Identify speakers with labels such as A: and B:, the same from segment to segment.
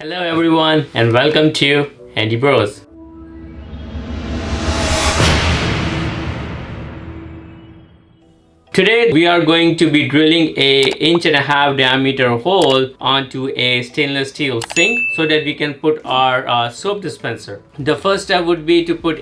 A: Hello everyone and welcome to HandyBros. Today we are going to be drilling a 1.5 inch diameter hole onto a stainless steel sink so that we can put our soap dispenser. The first step would be to put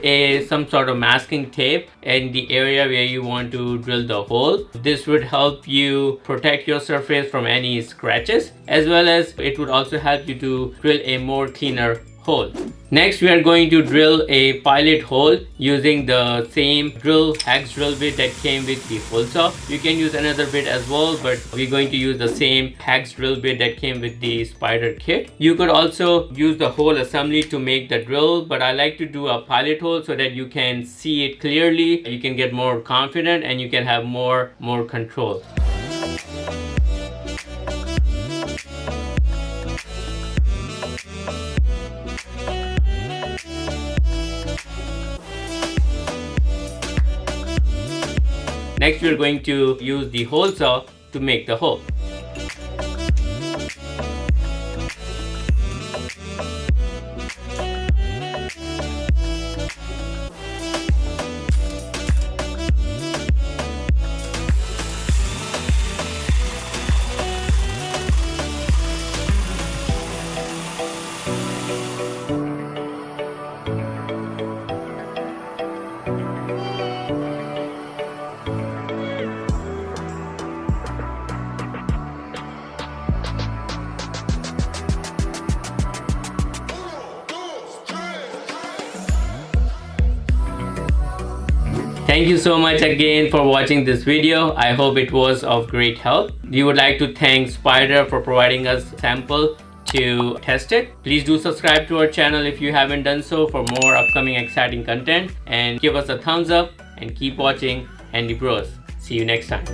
A: some sort of masking tape in the area where you want to drill the hole. This would help you protect your surface from any scratches, as well as it would also help you to drill a more cleaner hole. Next, we are going to drill a pilot hole using the same hex drill bit that came with the hole saw. You can use another bit as well, but we're going to use the same hex drill bit that came with the Spyder kit. You could also use the whole assembly to make the drill, but I like to do a pilot hole so that you can see it clearly, you can get more confident, and you can have more control. Next, we are going to use the hole saw to make the hole. Thank you so much again for watching this video. I hope it was of great help. We would like to thank Spyder for providing us sample to test it. Please do subscribe to our channel if you haven't done so for more upcoming exciting content, and give us a thumbs up and keep watching HandyBros. See you next time.